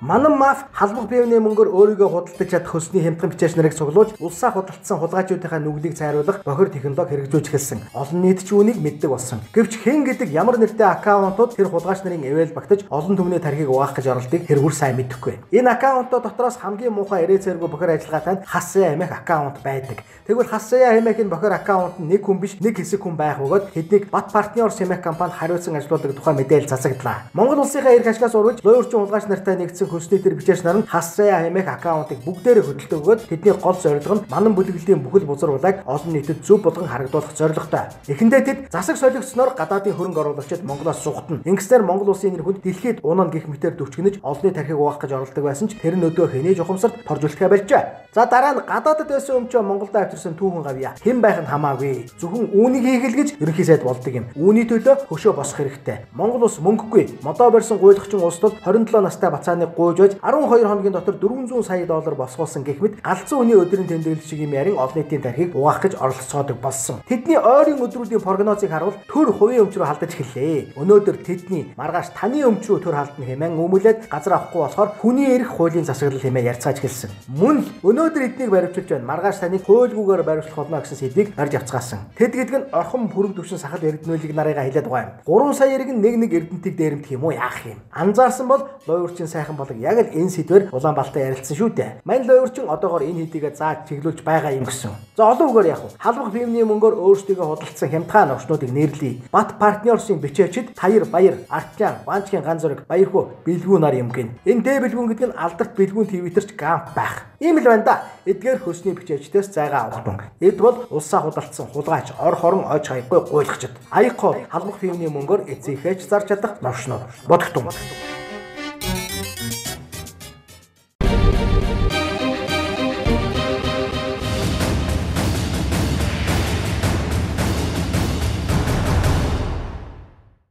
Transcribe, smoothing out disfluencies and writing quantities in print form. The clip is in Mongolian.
Манан маф халбах бивний мөнгөөр өөрийгөө худалдаж чадах хөсний хямдхан бичээч нарыг цуглуулж улсаа худалдсан хулгайчдынхаа нүглийг цайруулах бохир технологи хэрэгжүүлж эхэлсэн. Олон нийт ч үүнийг мэддэг болсон. Гэвч хэн гэдэг ямар нэртэй аккаунтууд тэр хулгайч нарын эвэл багтаж олон түмний тархийг угаах гэж оролдгийг тэргүүр сайн мэдэхгүй. Энэ аккаунтууд дотроос хамгийн муухай ирээ зэрэг бохир ажиллагаатай хасяа хэмээх аккаунт байдаг. Тэгвэл хасяа хэмээх энэ бохир аккаунт нь нэг хүн биш нэг хэсэг хүн байх бөгөөд тэднийг Бат партнер хэмээх компани хариуцсан ажилуулдаг тухай мэдээлэл засагдлаа. Монгол улсынхаа эрх ашгаас урвж луйварчин хулгайч нартай нэгдсэн хөсний тэр бичээч нар нь хасяа хэмээх аккаунтыг бүгдээрээ хөдөлдөг бөгөөд тэдний гол зорилго нь манан бүлэглэлийн бүхэл бузар олон нийтэд зөв болгон харагдуулах зорилготой. Эхэндээ тэд засаг солигдсноор гадаадын хөрөнгө оруулагчид Монголоос сухтана. Ингэснээр Монгол улсын нэр хүнд дэлхийд унана гэх мэтээр дөвчгөнөж олонний тархийг угаах гэж оролдог байсан ч тэр нь өдөө хэний жухамсарт торж үлдэхэ барьжээ. За дараа нь гадаадд байсан өмчөө Монголд авчирсан түүхэн гавья. Хэн байх нь хамаагүй. Зөвхөн үүнийг хийгэл гэж ерөнхий сайд болдог юм. Үүний төлөө хөшөө босох хэрэгтэй. Монгол улс мөнгөгүй. Модоо барьсан гуйлагчин улсууд 27 настай бацааныг гуйж аж 12 хоногийн дотор 400 сая доллар босгуулсан гэх мэт галзуу хүний өдрийн тэмдэглэл шиг юм ярин олон нийтийн тархийг угаах гэж оролцоодог болсон. Тэдний ойрын өдрүүдийн прогнозыг харуул төр хувийн өмч рүү халдаж эхэллээ. Өнөөдөр тэдний маргааш таны өмч рүү төр халдна хэмээн өмүүлээд газар авахгүй болохоор хүний эрх хуулийн засаглал хэмээн ярьцгааж эхэлсэн. Мөн л өнөөдөр эднийг баривчилж байна. Маргааш таныг хуульгүйгээр баривчлах болно гэсэн сэдвийг арж авцгаасан. Тэд гэдэг нь орхон бүрэг төвшин сахал эрдэнэлийг нарыгаа хэлээд байгаа юм. 3 сая эргэн нэг эрдэнтийг дээрэмдэх юм уу яах юм? Анзаарсан бол луйварчин сайхан болог яг л энэ сэдвэр Улаанбаатартай ярилцсан шүү дээ. Мань луйварчин одоогоор энэ хэдийгээ зааж чиглүүлж байгаа юм гэсэн. За олон үгээр яах вэ? Халбах бивний мөнгөөр өөрсдөө худалдсан хямдхан новчнуудыг нэрлэе. Бат партнерсын бичээчд Таяр Баяр, Артчаан, Банчгийн Ганзөрөг, Баярхүү, Бэлгүү нар юм гин. Энэ Д Бэлгүүн гэдэг нь алдарт Бэлгүүн ТV-тэрч ганф байх. Ийм л байна да. Эдгээр хөсний бичээчдээс зайгаа авах тун. Эд бол улсаа худалдсан хулгайч, ор хорон ож хаяхгүй гуйлагчд. Аяхгүй халбах бивний мөнгөөр эцэгхэж зарж чадах новчнууд. Бодогтун.